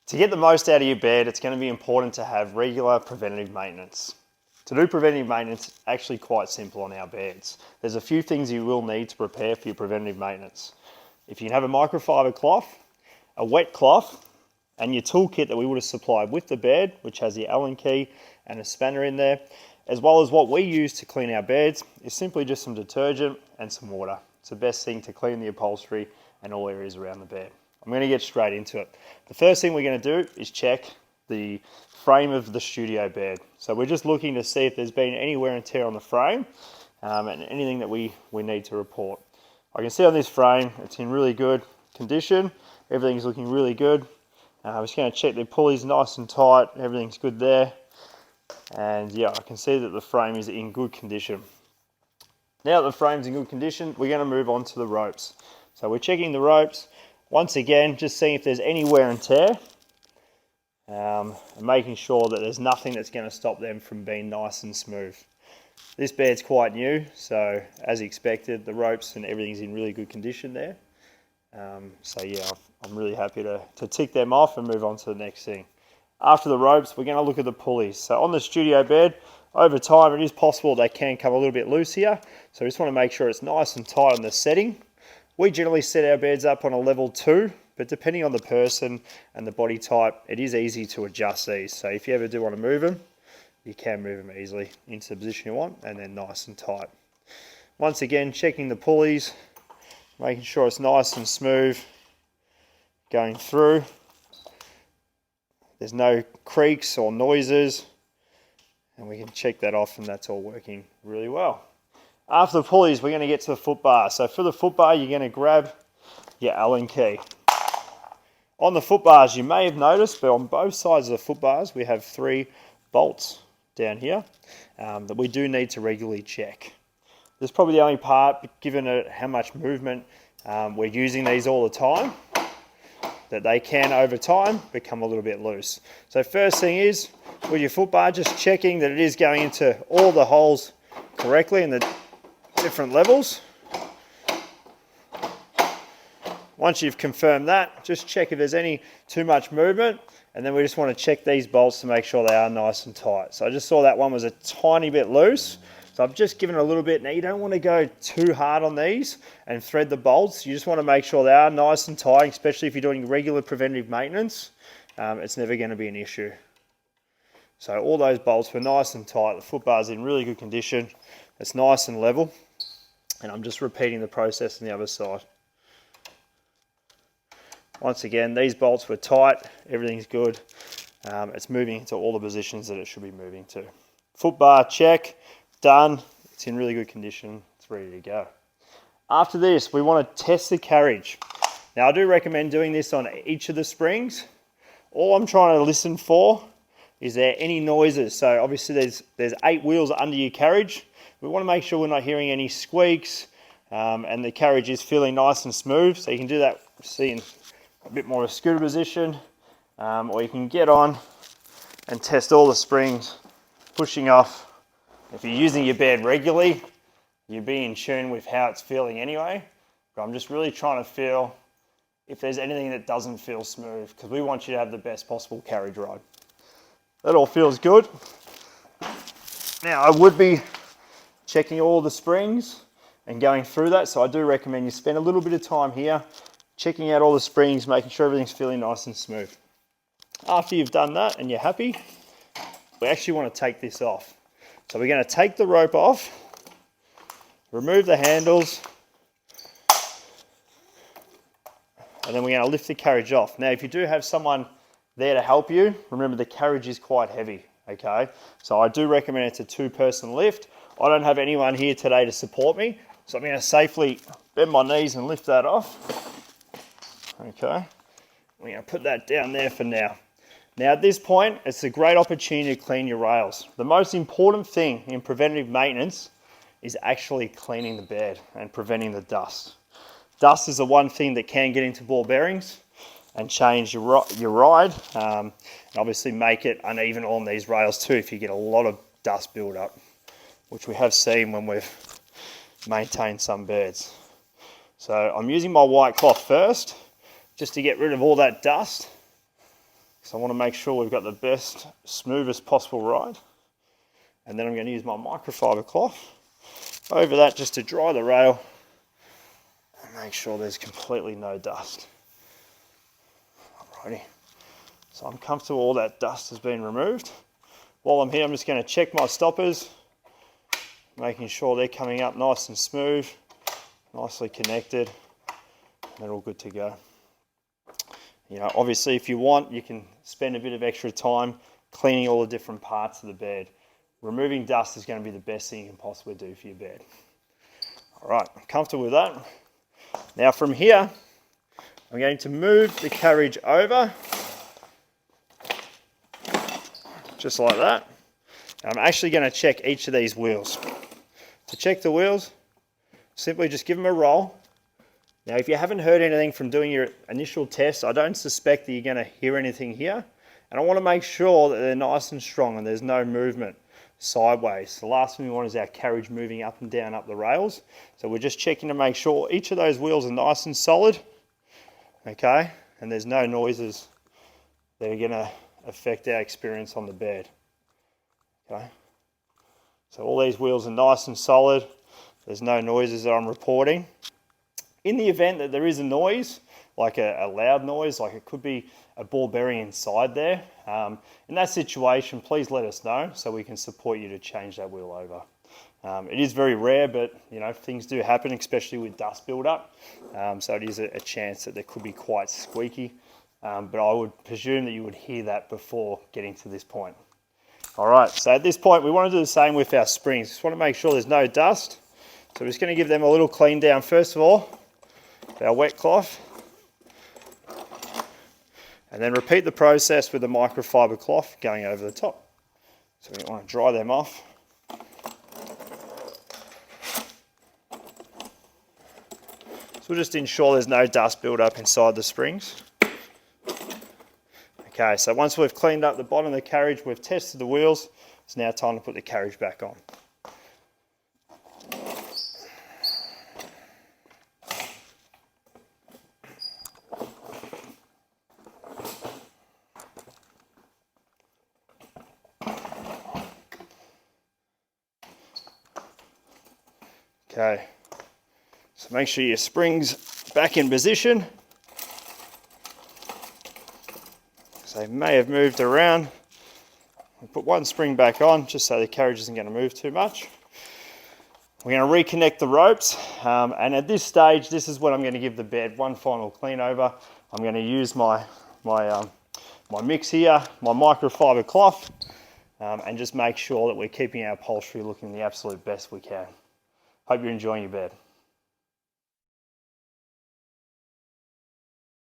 To get the most out of your bed, it's going to be important to have regular preventative maintenance. To do preventative maintenance, it's actually quite simple on our beds. There's a few things you will need to prepare for your preventative maintenance. If you can have a microfiber cloth, a wet cloth, and your toolkit that we would have supplied with the bed, which has the Allen key and a spanner in there, as well as what we use to clean our beds, is simply just some detergent and some water. It's the best thing to clean the upholstery and all areas around the bed. I'm going to get straight into it. The first thing we're going to do is check the frame of the studio bed. So we're just looking to see if there's been any wear and tear on the frame and anything that we need to report. I can see on this frame it's in really good condition. Everything's looking really good. I'm just going to check the pulleys nice and tight. Everything's good there. And yeah, I can see that the frame is in good condition. Now that the frame's in good condition, we're going to move on to the ropes. So we're checking the ropes. Once again, just seeing if there's any wear and tear and making sure that there's nothing that's going to stop them from being nice and smooth. This bed's quite new, so as expected, the ropes and everything's in really good condition there. So yeah, I'm really happy to tick them off and move on to the next thing. After the ropes, we're going to look at the pulleys. So on the studio bed, over time it is possible they can come a little bit loose here. So we just want to make sure it's nice and tight on the setting. We generally set our beds up on a level 2, but depending on the person and the body type, it is easy to adjust these. So if you ever do want to move them, you can move them easily into the position you want and then nice and tight. Once again, checking the pulleys, making sure it's nice and smooth going through. There's no creaks or noises, and we can check that off and that's all working really well. After the pulleys, we're going to get to the foot bar. So for the foot bar, you're going to grab your Allen key. On the foot bars, you may have noticed, but on both sides of the foot bars, we have 3 bolts down here that we do need to regularly check. This is probably the only part, given how much movement we're using these all the time, that they can over time become a little bit loose. So first thing is, with your foot bar, just checking that it is going into all the holes correctly in the different levels. Once you've confirmed that, just check if there's any too much movement, and then we just want to check these bolts to make sure they are nice and tight. So I just saw that one was a tiny bit loose, so I've just given it a little bit. Now you don't want to go too hard on these and thread the bolts. You just want to make sure they are nice and tight, especially if you're doing regular preventative maintenance. It's never going to be an issue. So all those bolts were nice and tight. The foot bar's in really good condition. It's nice and level. And I'm just repeating the process on the other side. Once again, these bolts were tight. Everything's good. It's moving into all the positions that it should be moving to. Foot bar check, done. It's in really good condition. It's ready to go. After this, we want to test the carriage. Now I do recommend doing this on each of the springs. All I'm trying to listen for is there any noises. So obviously there's 8 wheels under your carriage. We want to make sure we're not hearing any squeaks and the carriage is feeling nice and smooth. So you can do that, see, in a bit more of a scooter position, or you can get on and test all the springs, pushing off. If you're using your bed regularly, you'll be in tune with how it's feeling anyway. But I'm just really trying to feel if there's anything that doesn't feel smooth, because we want you to have the best possible carriage ride. That all feels good. Now I would be checking all the springs and going through that, so I do recommend you spend a little bit of time here checking out all the springs, making sure everything's feeling nice and smooth. After you've done that and you're happy, we actually want to take this off. So we're going to take the rope off, remove the handles, and then we're going to lift the carriage off. Now if you do have someone there to help you, remember the carriage is quite heavy, okay? So I do recommend it's a 2-person lift. I don't have anyone here today to support me, so I'm going to safely bend my knees and lift that off. Okay, we're going to put that down there for now. Now at this point, it's a great opportunity to clean your rails. The most important thing in preventative maintenance is actually cleaning the bed and preventing the dust. Dust is the one thing that can get into ball bearings and change your ride, and obviously make it uneven on these rails too if you get a lot of dust build up, which we have seen when we've maintained some beds. So I'm using my white cloth first, just to get rid of all that dust. So I want to make sure we've got the best, smoothest possible ride. And then I'm going to use my microfiber cloth over that just to dry the rail and make sure there's completely no dust. Alrighty. So I'm comfortable all that dust has been removed. While I'm here, I'm just going to check my stoppers, making sure they're coming up nice and smooth, nicely connected, and they're all good to go. You know, obviously if you want, you can spend a bit of extra time cleaning all the different parts of the bed. Removing dust is going to be the best thing you can possibly do for your bed. All right, I'm comfortable with that. Now from here, I'm going to move the carriage over, just like that. And I'm actually going to check each of these wheels. To check the wheels, simply just give them a roll. Now, if you haven't heard anything from doing your initial test, I don't suspect that you're going to hear anything here. And I want to make sure that they're nice and strong and there's no movement sideways. The last thing we want is our carriage moving up and down up the rails. So we're just checking to make sure each of those wheels are nice and solid. Okay, and there's no noises that are going to affect our experience on the bed. Okay, so all these wheels are nice and solid. There's no noises that I'm reporting. In the event that there is a noise, like a loud noise, like it could be a ball bearing inside there, in that situation, please let us know so we can support you to change that wheel over. It is very rare, but you know, things do happen, especially with dust buildup. So it is a chance that they could be quite squeaky, but I would presume that you would hear that before getting to this point. All right, so at this point, we want to do the same with our springs. Just want to make sure there's no dust. So we're just going to give them a little clean down first of all, with our wet cloth. And then repeat the process with the microfiber cloth going over the top. So we want to dry them off. So we'll just ensure there's no dust build up inside the springs. Okay, so once we've cleaned up the bottom of the carriage, we've tested the wheels, it's now time to put the carriage back on. Okay, so make sure your spring's back in position. So they may have moved around. We'll put one spring back on just so the carriage isn't going to move too much. We're going to reconnect the ropes, and at this stage, this is when I'm going to give the bed one final clean over. I'm going to use my mix here, my microfiber cloth, and just make sure that we're keeping our upholstery looking the absolute best we can. Hope you're enjoying your bed.